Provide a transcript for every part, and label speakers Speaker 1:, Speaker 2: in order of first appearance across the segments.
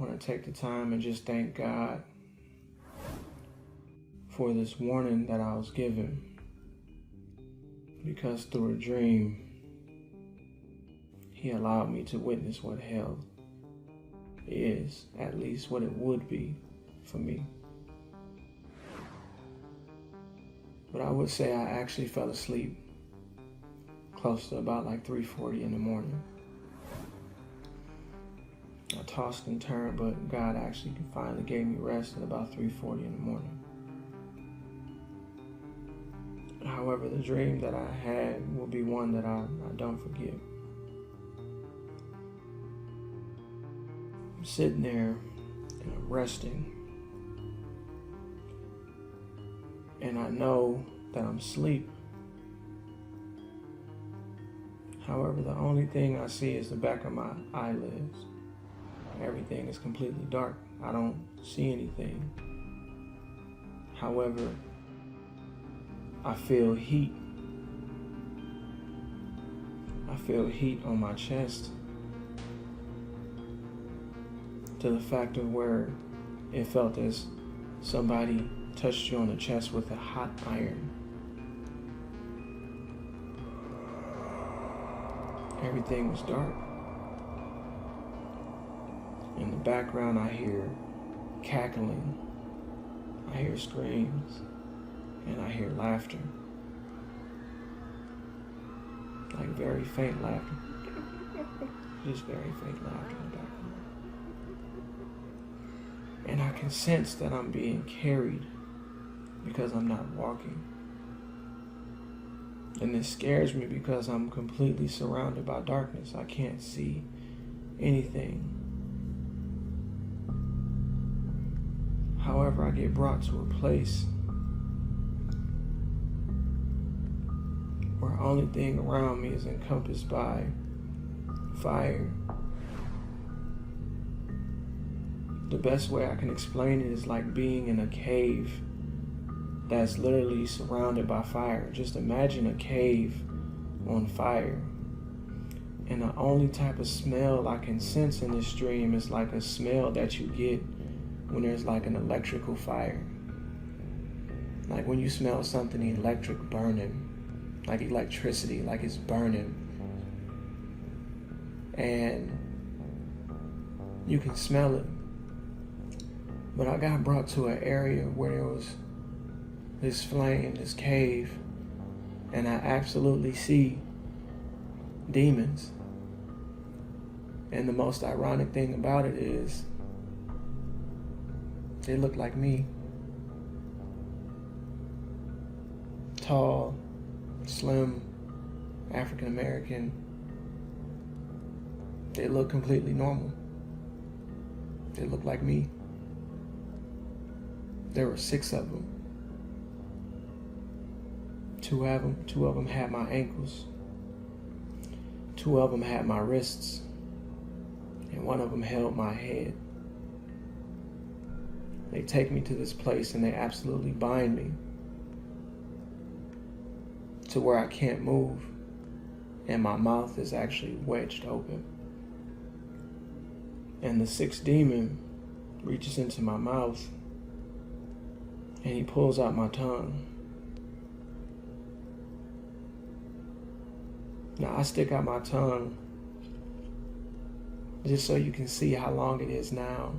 Speaker 1: want to take the time and just thank God for this warning that I was given. Because through a dream, He allowed me to witness what hell is, at least what it would be for me. But I would say I actually fell asleep close to about like 3:40 in the morning. I tossed and turned, but God actually finally gave me rest at about 3:40 in the morning. However, the dream that I had will be one that I don't forget. I'm sitting there and I'm resting. And I know that I'm asleep. However, the only thing I see is the back of my eyelids. Everything is completely dark. I don't see anything. However, I feel heat. I feel heat on my chest to the fact of where it felt as somebody touched you on the chest with a hot iron. Everything was dark. In the background, I hear cackling, I hear screams, and I hear laughter. Like very faint laughter. Just very faint laughter in the background. And I can sense that I'm being carried because I'm not walking. And it scares me because I'm completely surrounded by darkness. I can't see anything. However, I get brought to a place where the only thing around me is encompassed by fire. The best way I can explain it is like being in a cave that's literally surrounded by fire. Just imagine a cave on fire. And the only type of smell I can sense in this dream is like a smell that you get when there's like an electrical fire. Like when you smell something electric burning, like electricity, like it's burning. And you can smell it. But I got brought to an area where there was this flame, this cave, and I absolutely see demons. And the most ironic thing about it is they look like me. Tall, slim, African American. They look completely normal. They look like me. There were 6 of them. Two of them had my ankles. 2 of them had my wrists. And 1 of them held my head. They take me to this place and they absolutely bind me to where I can't move. And my mouth is actually wedged open. And the 6th demon reaches into my mouth and he pulls out my tongue. Now I stick out my tongue just so you can see how long it is now.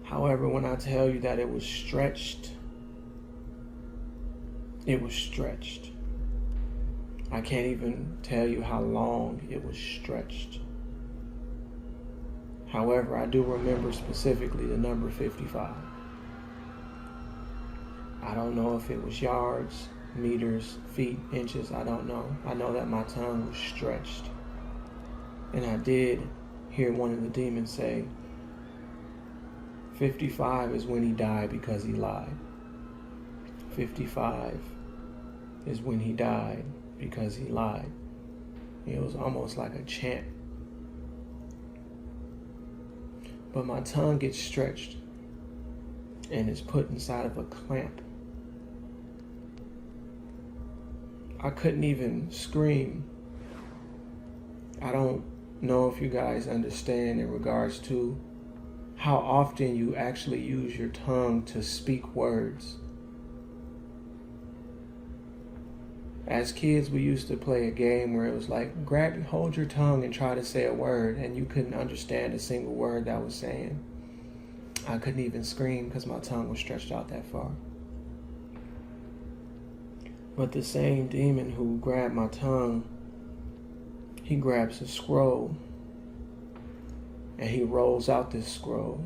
Speaker 1: However, when I tell you that it was stretched, it was stretched. I can't even tell you how long it was stretched. However, I do remember specifically the number 55. I don't know if it was yards, meters, feet, inches, I don't know. I know that my tongue was stretched. And I did hear one of the demons say, 55 is when he died because he lied. 55 is when he died because he lied. It was almost like a chant. But my tongue gets stretched and is put inside of a clamp. I couldn't even scream. I don't know if you guys understand in regards to how often you actually use your tongue to speak words. As kids, we used to play a game where it was like, hold your tongue and try to say a word, and you couldn't understand a single word that was saying. I couldn't even scream because my tongue was stretched out that far. But the same demon who grabbed my tongue, he grabs a scroll and he rolls out this scroll.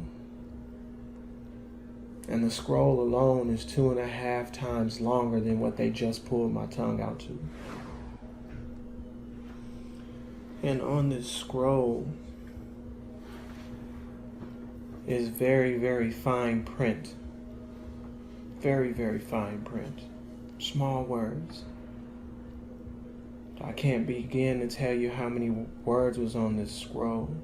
Speaker 1: And the scroll alone is 2.5 times longer than what they just pulled my tongue out to. And on this scroll is very, very fine print. Very, very fine print. Small words. I can't begin to tell you how many words was on this scroll.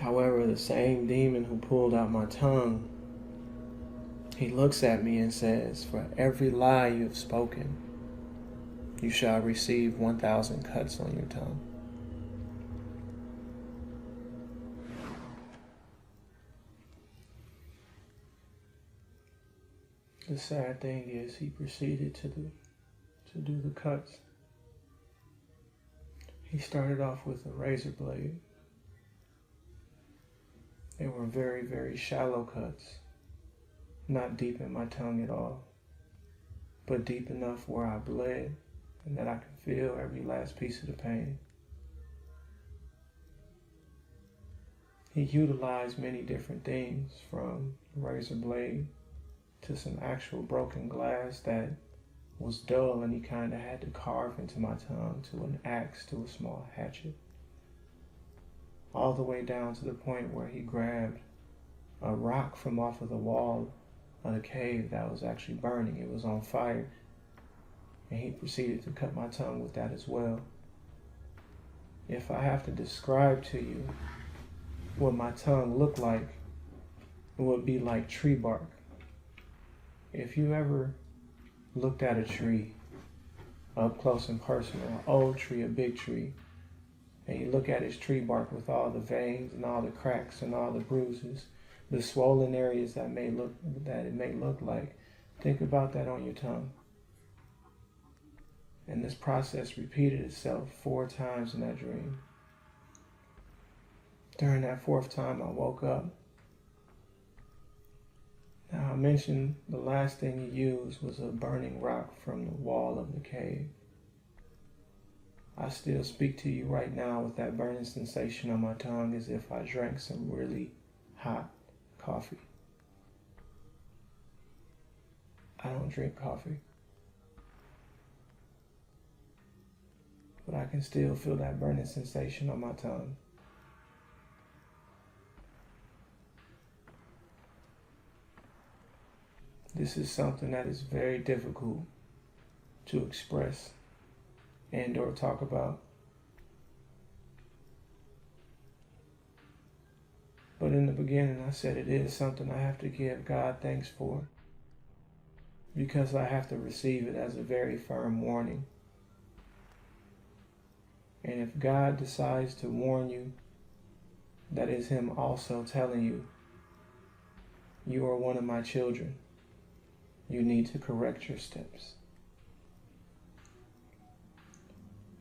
Speaker 1: However, the same demon who pulled out my tongue, he looks at me and says, "For every lie you have spoken, you shall receive 1,000 cuts on your tongue." The sad thing is he proceeded to do the cuts. He started off with a razor blade. They were very, very shallow cuts, not deep in my tongue at all, but deep enough where I bled and that I could feel every last piece of the pain. He utilized many different things, from a razor blade to some actual broken glass that was dull, and he kind of had to carve into my tongue, to an axe, to a small hatchet, all the way down to the point where he grabbed a rock from off of the wall of the cave that was actually burning. It was on fire, and he proceeded to cut my tongue with that as well. If I have to describe to you what my tongue looked like, it would be like tree bark. If you ever looked at a tree up close and personal, an old tree, a big tree, and you look at its tree bark with all the veins and all the cracks and all the bruises, the swollen areas that it may look like, think about that on your tongue. And this process repeated itself 4 times in that dream. During that 4th time, I woke up. Now, I mentioned the last thing he used was a burning rock from the wall of the cave. I still speak to you right now with that burning sensation on my tongue, as if I drank some really hot coffee. I don't drink coffee, but I can still feel that burning sensation on my tongue. This is something that is very difficult to express and or talk about. But in the beginning, I said it is something I have to give God thanks for, because I have to receive it as a very firm warning. And if God decides to warn you, that is Him also telling you, you are one of my children. You need to correct your steps.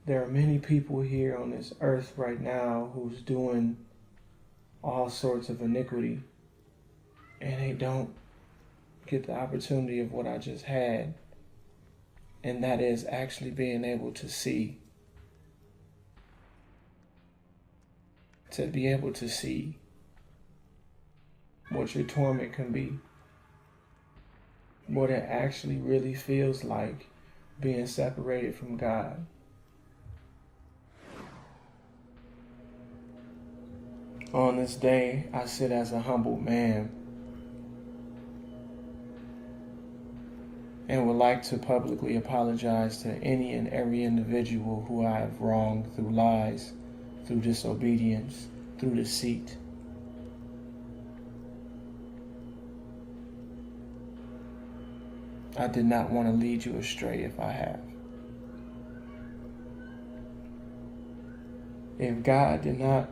Speaker 1: There are many people here on this earth right now who's doing all sorts of iniquity, and they don't get the opportunity of what I just had, and that is actually being able to see. To be able to see what your torment can be, what it actually really feels like being separated from God. On this day, I sit as a humble man and would like to publicly apologize to any and every individual who I have wronged through lies, through disobedience, through deceit. I did not want to lead you astray if I have. If God did not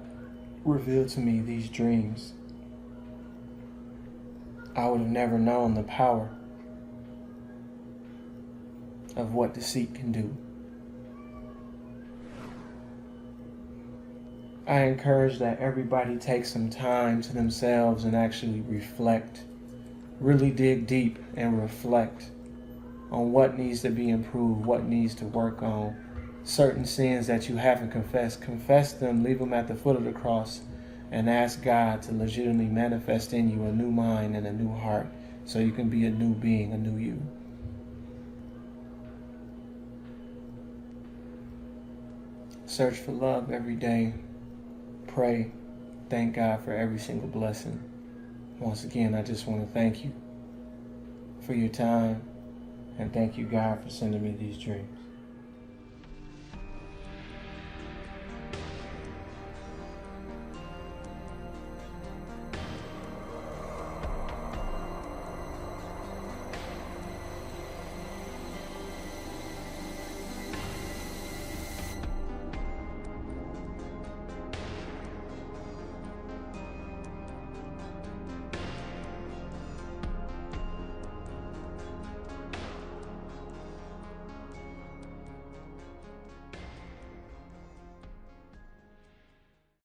Speaker 1: reveal to me these dreams, I would have never known the power of what deceit can do. I encourage that everybody take some time to themselves and actually reflect, really dig deep and reflect on what needs to be improved, what needs to work on. Certain sins that you haven't confessed, confess them, leave them at the foot of the cross, and ask God to legitimately manifest in you a new mind and a new heart so you can be a new being, a new you. Search for love every day. Pray. Thank God for every single blessing. Once again, I just want to thank you for your time, and thank you, God, for sending me these dreams.